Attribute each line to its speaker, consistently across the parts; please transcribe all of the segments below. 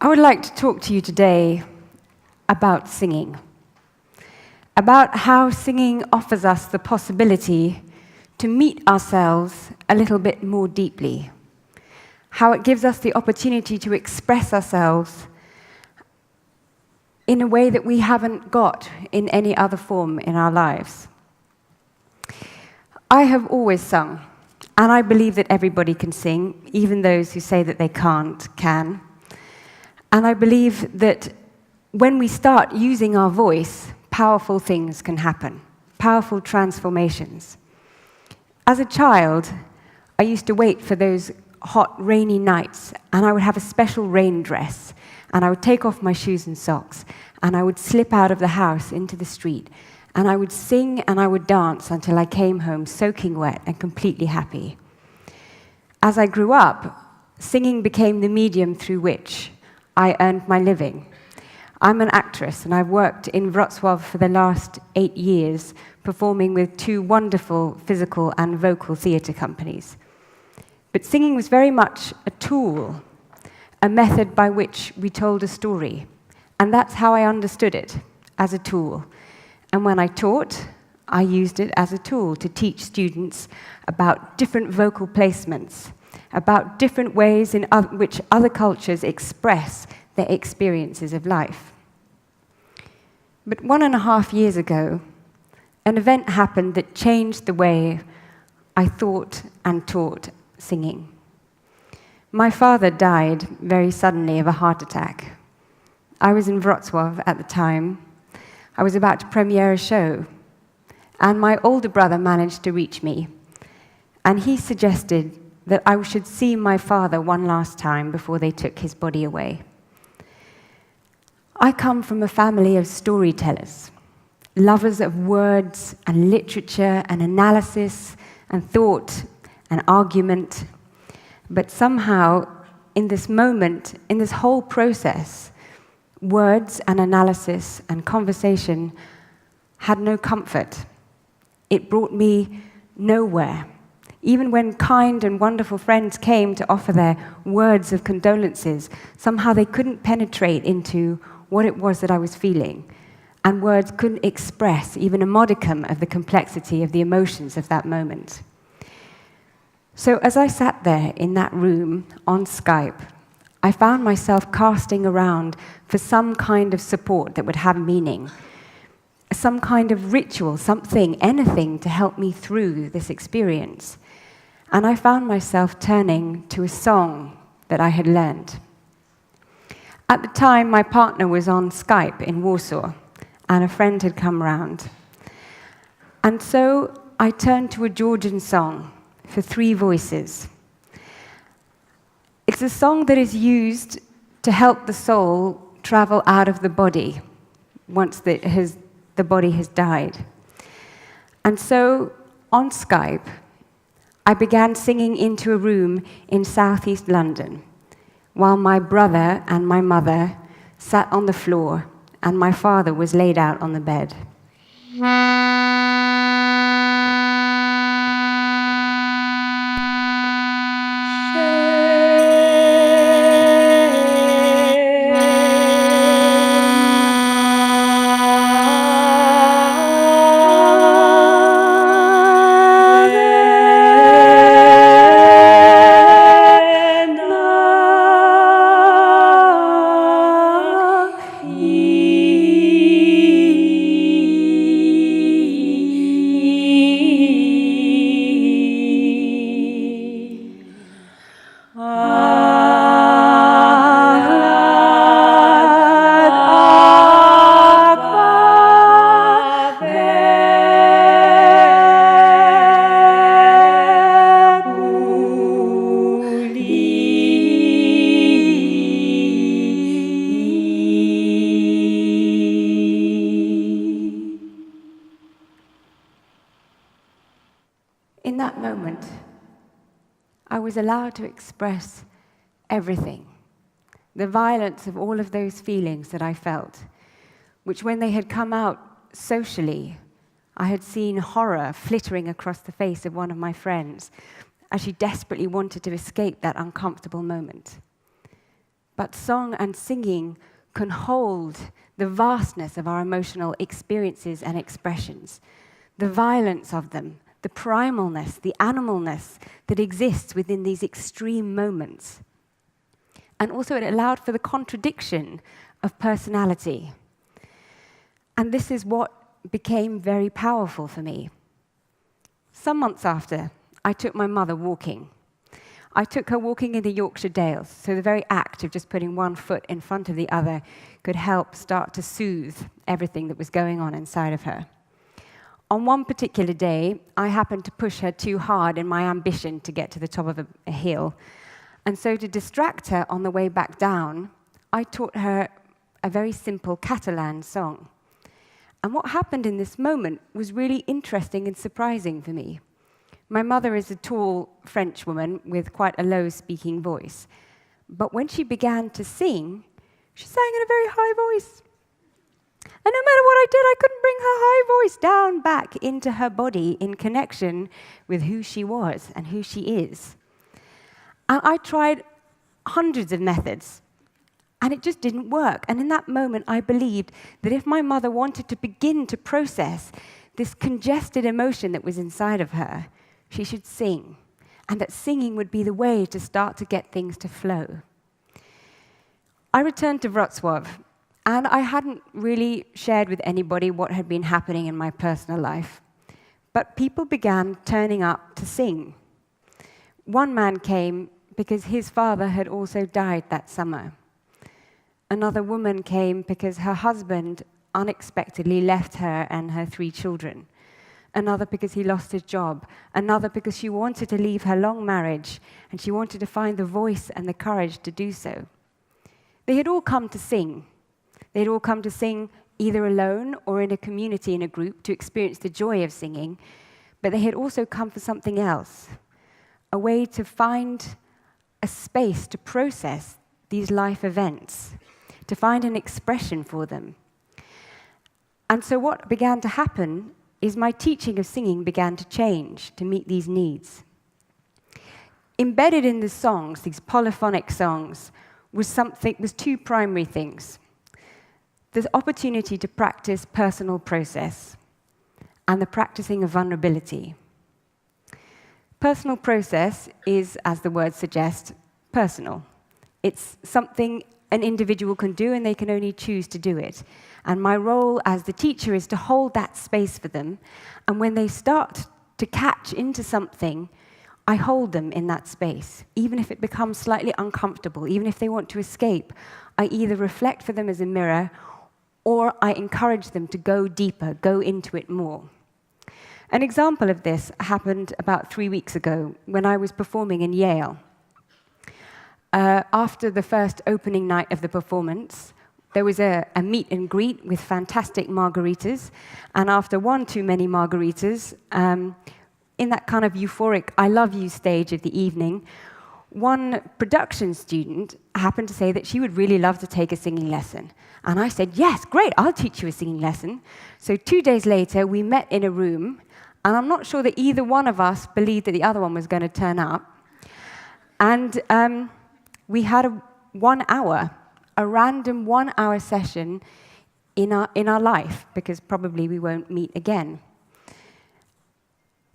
Speaker 1: I would like to talk to you today about singing, about how singing offers us the possibility to meet ourselves a little bit more deeply, how it gives us the opportunity to express ourselves in a way that we haven't got in any other form in our lives. I have always sung, and I believe that everybody can sing, even those who say that they can't, can. And I believe that when we start using our voice, powerful things can happen, powerful transformations. As a child, I used to wait for those hot, rainy nights, and I would have a special rain dress, and I would take off my shoes and socks, and I would slip out of the house into the street, and I would sing and I would dance until I came home soaking wet and completely happy. As I grew up, singing became the medium through which I earned my living. I'm an actress, and I've worked in Wrocław for the last 8 years, performing with 2 wonderful physical and vocal theatre companies. But singing was very much a tool, a method by which we told a story. And that's how I understood it, as a tool. And when I taught, I used it as a tool to teach students about different vocal placements, about different ways in which other cultures express their experiences of life. But 1.5 years ago, an event happened that changed the way I thought and taught singing. My father died very suddenly of a heart attack. I was in Wrocław at the time. I was about to premiere a show, and my older brother managed to reach me, and he suggested that I should see my father one last time before they took his body away. I come from a family of storytellers, lovers of words and literature and analysis and thought and argument, but somehow in this moment, in this whole process, words and analysis and conversation had no comfort. It brought me nowhere. Even when kind and wonderful friends came to offer their words of condolences, somehow they couldn't penetrate into what it was that I was feeling, and words couldn't express even a modicum of the complexity of the emotions of that moment. So as I sat there in that room on Skype, I found myself casting around for some kind of support that would have meaning, some kind of ritual, something, anything to help me through this experience. And I found myself turning to a song that I had learned. At the time, my partner was on Skype in Warsaw, and a friend had come round. And so I turned to a Georgian song for 3 voices. It's a song that is used to help the soul travel out of the body once the body has died. And so, on Skype, I began singing into a room in southeast London, while my brother and my mother sat on the floor, and my father was laid out on the bed. In that moment, I was allowed to express everything, the violence of all of those feelings that I felt, which when they had come out socially, I had seen horror flittering across the face of one of my friends as she desperately wanted to escape that uncomfortable moment. but song and singing can hold the vastness of our emotional experiences and expressions, the violence of them, the primalness, the animalness that exists within these extreme moments. And also it allowed for the contradiction of personality. And this is what became very powerful for me. Some months after, I took my mother walking. I took her walking in the Yorkshire Dales, so the very act of just putting one foot in front of the other could help start to soothe everything that was going on inside of her. On one particular day, I happened to push her too hard in my ambition to get to the top of a hill. And so to distract her on the way back down, I taught her a very simple Catalan song. And what happened in this moment was really interesting and surprising for me. My mother is a tall French woman with quite a low-speaking voice. But when she began to sing, she sang in a very high voice. And no matter what I did, I couldn't bring her high voice down back into her body in connection with who she was and who she is. And I tried hundreds of methods, and it just didn't work. And in that moment, I believed that if my mother wanted to begin to process this congested emotion that was inside of her, she should sing, and that singing would be the way to start to get things to flow. I returned to Wrocław, and I hadn't really shared with anybody what had been happening in my personal life. But people began turning up to sing. One man came because his father had also died that summer. Another woman came because her husband unexpectedly left her and her 3 children. Another because he lost his job. Another because she wanted to leave her long marriage, and she wanted to find the voice and the courage to do so. They had all come to sing. They had all come to sing either alone or in a community, in a group, to experience the joy of singing. But they had also come for something else, a way to find a space to process these life events, to find an expression for them. And so what began to happen is my teaching of singing began to change to meet these needs. Embedded in the songs, these polyphonic songs, was 2 primary things. The opportunity to practice personal process and the practicing of vulnerability. Personal process is, as the word suggests, personal. It's something an individual can do, and they can only choose to do it. And my role as the teacher is to hold that space for them. And when they start to catch into something, I hold them in that space. Even if it becomes slightly uncomfortable, even if they want to escape, I either reflect for them as a mirror, or I encourage them to go deeper, go into it more. An example of this happened about 3 weeks ago when I was performing in Yale. After the first opening night of the performance, there was a meet and greet with fantastic margaritas, and after one too many margaritas, in that kind of euphoric I love you stage of the evening, one production student happened to say that she would really love to take a singing lesson. And I said, yes, great, I'll teach you a singing lesson. So 2 days later, we met in a room, and I'm not sure that either one of us believed that the other one was going to turn up. And we had a random 1-hour session in our life, because probably we won't meet again.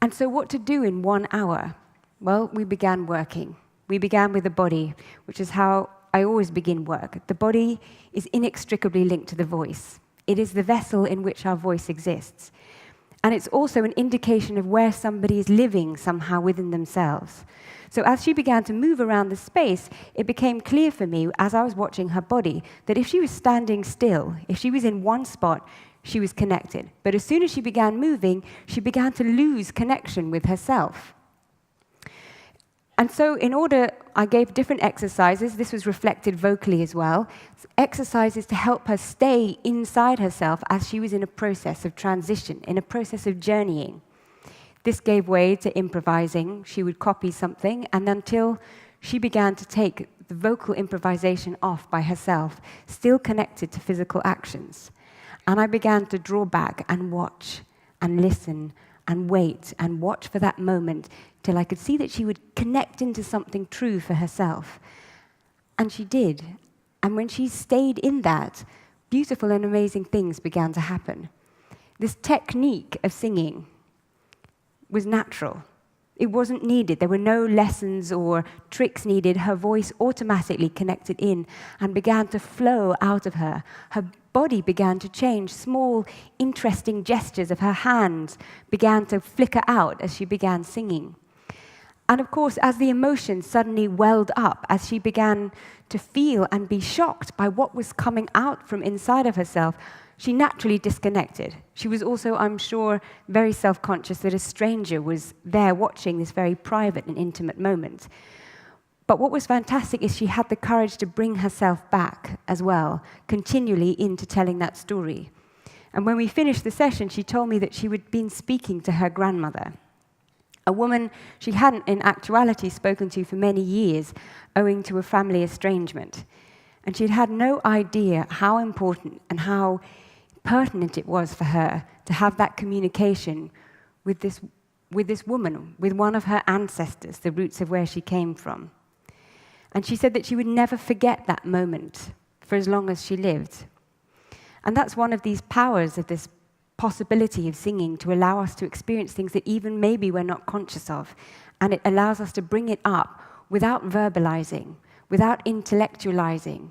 Speaker 1: And so what to do in 1 hour? Well, we began working. We began with the body, which is how I always begin work. The body is inextricably linked to the voice. It is the vessel in which our voice exists. And it's also an indication of where somebody is living somehow within themselves. So as she began to move around the space, it became clear for me, as I was watching her body, that if she was standing still, if she was in one spot, she was connected. But as soon as she began moving, she began to lose connection with herself. And so I gave different exercises. This was reflected vocally as well. Exercises to help her stay inside herself as she was in a process of transition, in a process of journeying. This gave way to improvising. She would copy something, and until she began to take the vocal improvisation off by herself, still connected to physical actions. And I began to draw back and watch and listen and wait and watch for that moment till I could see that she would connect into something true for herself. And she did. And when she stayed in that, beautiful and amazing things began to happen. This technique of singing was natural. It wasn't needed. There were no lessons or tricks needed. Her voice automatically connected in and began to flow out of her. Her body began to change. Small, interesting gestures of her hands began to flicker out as she began singing. And of course, as the emotions suddenly welled up, as she began to feel and be shocked by what was coming out from inside of herself, she naturally disconnected. She was also, I'm sure, very self-conscious that a stranger was there watching this very private and intimate moment. But what was fantastic is she had the courage to bring herself back as well, continually into telling that story. And when we finished the session, she told me that she had been speaking to her grandmother, a woman she hadn't in actuality spoken to for many years, owing to a family estrangement. And she'd had no idea how important and how pertinent it was for her to have that communication with this woman, with one of her ancestors, the roots of where she came from. And she said that she would never forget that moment for as long as she lived. And that's one of these powers of this possibility of singing, to allow us to experience things that even maybe we're not conscious of. And it allows us to bring it up without verbalizing, without intellectualizing.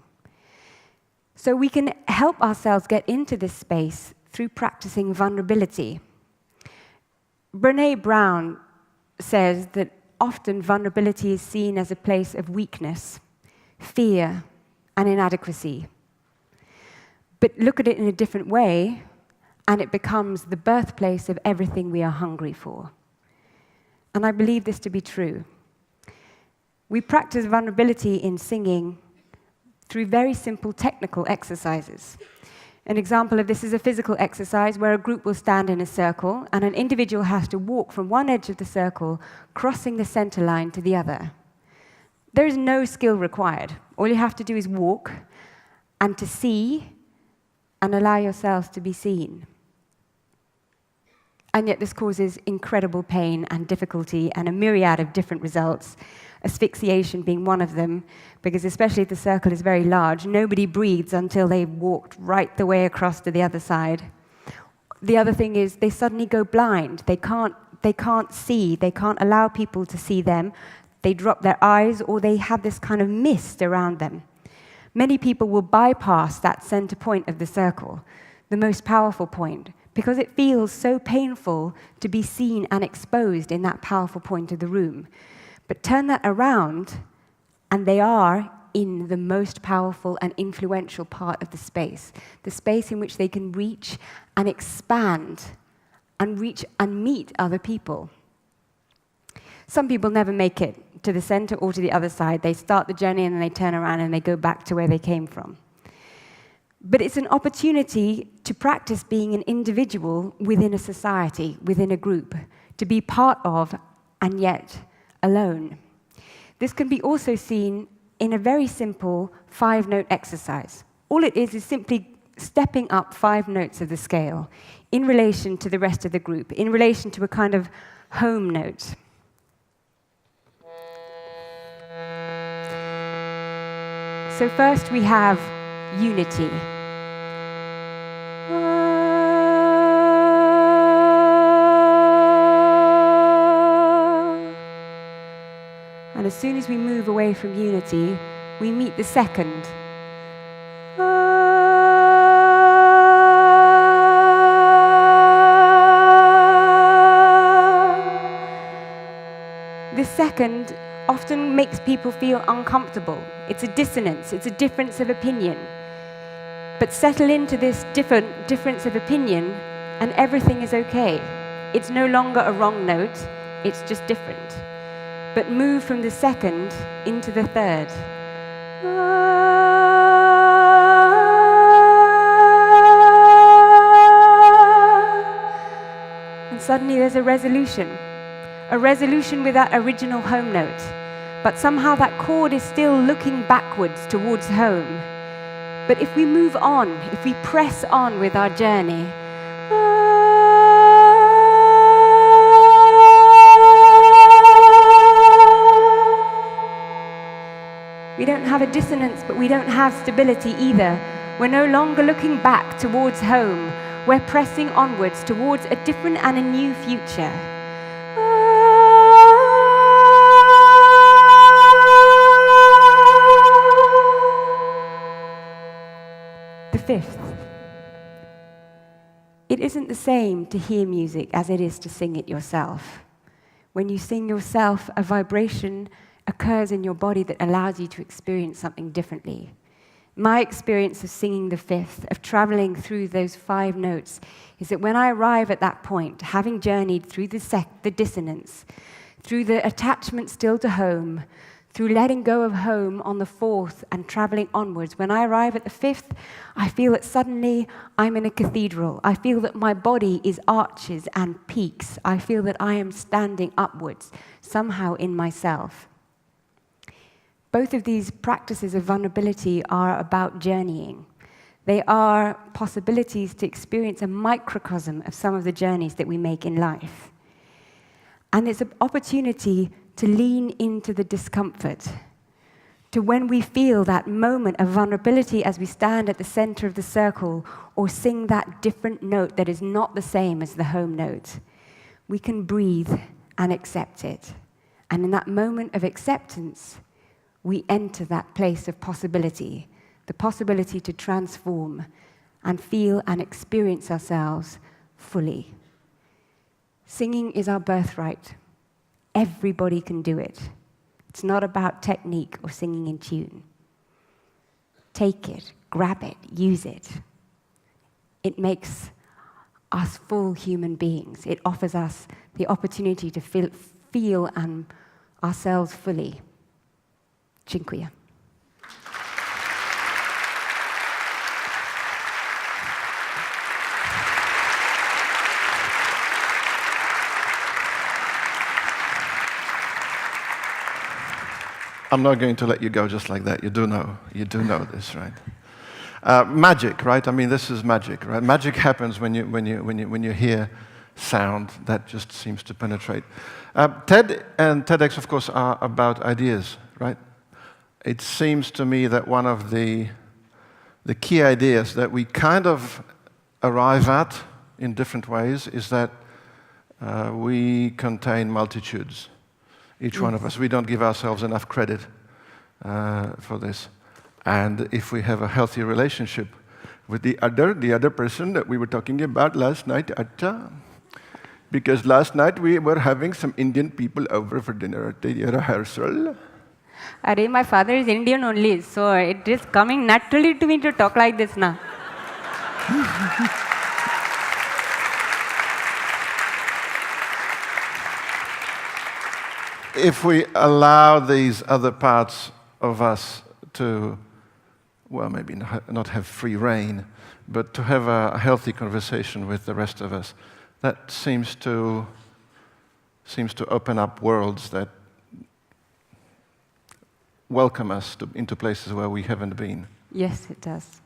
Speaker 1: So we can help ourselves get into this space through practicing vulnerability. Brené Brown says that often vulnerability is seen as a place of weakness, fear, and inadequacy. But look at it in a different way, and it becomes the birthplace of everything we are hungry for. And I believe this to be true. We practice vulnerability in singing through very simple technical exercises. An example of this is a physical exercise where a group will stand in a circle and an individual has to walk from one edge of the circle, crossing the center line to the other. There is no skill required. All you have to do is walk and to see and allow yourselves to be seen. And yet this causes incredible pain and difficulty and a myriad of different results, asphyxiation being one of them, because especially if the circle is very large, nobody breathes until they've walked right the way across to the other side. The other thing is they suddenly go blind. They can't see. They can't allow people to see them. They drop their eyes, or they have this kind of mist around them. Many people will bypass that center point of the circle, the most powerful point, because it feels so painful to be seen and exposed in that powerful point of the room. But turn that around, and they are in the most powerful and influential part of the space in which they can reach and expand and reach and meet other people. Some people never make it to the center or to the other side. They start the journey and then they turn around and they go back to where they came from. But it's an opportunity to practice being an individual within a society, within a group, to be part of and yet alone. This can be also seen in a very simple 5-note exercise. All it is simply stepping up 5 notes of the scale in relation to the rest of the group, in relation to a kind of home note. So first we have unity. And as soon as we move away from unity, we meet the second. This second often makes people feel uncomfortable. It's a dissonance, it's a difference of opinion. But settle into this difference of opinion and everything is okay. It's no longer a wrong note, it's just different. But move from the second into the third. And suddenly there's a resolution with that original home note. But somehow that chord is still looking backwards towards home. But if we move on, if we press on with our journey, We don't have a dissonance, but we don't have stability either. We're no longer looking back towards home. We're pressing onwards towards a different and a new future. The fifth. It isn't the same to hear music as it is to sing it yourself. When you sing yourself, a vibration occurs in your body that allows you to experience something differently. My experience of singing the fifth, of traveling through those 5 notes, is that when I arrive at that point, having journeyed through the dissonance, through the attachment still to home, through letting go of home on the 4th and traveling onwards, when I arrive at the 5th, I feel that suddenly I'm in a cathedral. I feel that my body is arches and peaks. I feel that I am standing upwards, somehow in myself. Both of these practices of vulnerability are about journeying. They are possibilities to experience a microcosm of some of the journeys that we make in life. And it's an opportunity to lean into the discomfort, to when we feel that moment of vulnerability as we stand at the center of the circle or sing that different note that is not the same as the home note, we can breathe and accept it. And in that moment of acceptance, we enter that place of possibility, the possibility to transform and feel and experience ourselves fully. Singing is our birthright. Everybody can do it. It's not about technique or singing in tune. Take it, grab it, use it. It makes us full human beings. It offers us the opportunity to feel ourselves fully. Dziękuję.
Speaker 2: I'm not going to let you go just like that. You do know this, right? Magic, right? I mean, this is magic, right? Magic happens when you hear sound that just seems to penetrate. TED and TEDx, of course, are about ideas, right? It seems to me that one of the key ideas that we kind of arrive at in different ways is that we contain multitudes. Each one of us. We don't give ourselves enough credit for this. And if we have a healthy relationship with the other person that we were talking about last night, because last night we were having some Indian people over for dinner at the rehearsal.
Speaker 1: My father is Indian only, so it is coming naturally to me to talk like this now.
Speaker 2: If we allow these other parts of us to, well, maybe not have free reign, but to have a healthy conversation with the rest of us, that seems to open up worlds that welcome us into places where we haven't been.
Speaker 1: Yes, it does.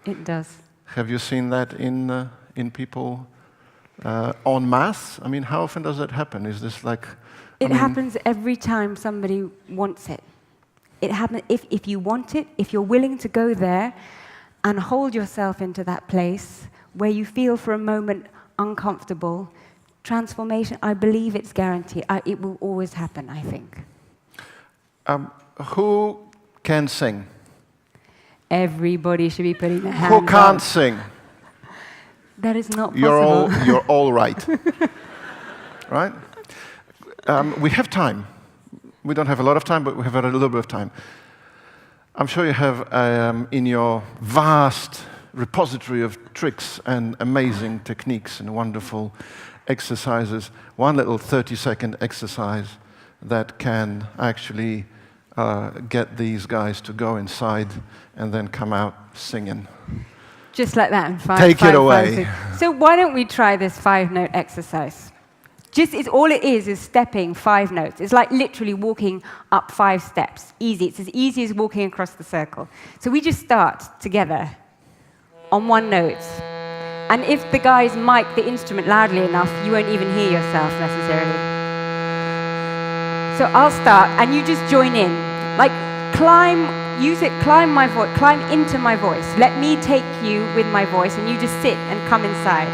Speaker 1: It does.
Speaker 2: Have you seen that in people en masse? I mean, how often does that happen? Is this like...
Speaker 1: It happens every time somebody wants it. It happens if you want it, if you're willing to go there and hold yourself into that place where you feel for a moment uncomfortable, transformation, I believe it's guaranteed. It will always happen, I think.
Speaker 2: Who can sing?
Speaker 1: Everybody should be putting their hands up.
Speaker 2: Who can't sing?
Speaker 1: That is not possible.
Speaker 2: You're all right. Right? We have time. We don't have a lot of time, but we have a little bit of time. I'm sure you have in your vast repository of tricks and amazing techniques and wonderful exercises, one little 30-second exercise that can actually get these guys to go inside and then come out singing.
Speaker 1: Just like that in five.
Speaker 2: Take it away.
Speaker 1: So why don't we try this 5-note exercise? All it is stepping 5 notes. It's like literally walking up 5 steps. Easy. It's as easy as walking across the circle. So we just start together on 1 note. And if the guys mic the instrument loudly enough, you won't even hear yourself necessarily. So I'll start, and you just join in. Like, climb use it, climb into my voice. Let me take you with my voice, and you just sit and come inside.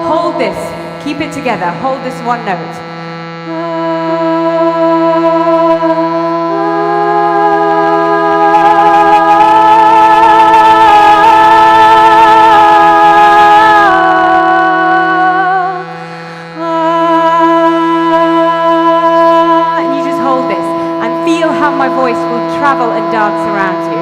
Speaker 1: Hold this. Keep it together. Hold this one note. My voice will travel and dance around you.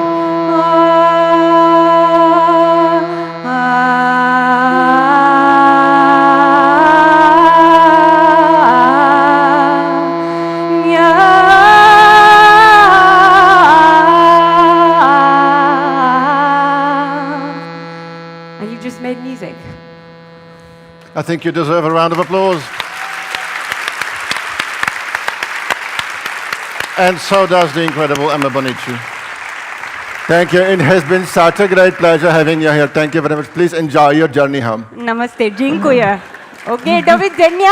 Speaker 1: And you just made music.
Speaker 2: I think you deserve a round of applause. And so does the incredible Emma Bonnici. Thank you. It has been such a great pleasure having you here. Thank you very much. Please enjoy your journey home.
Speaker 1: Namaste. Dziękuję. Okay, do widzenia.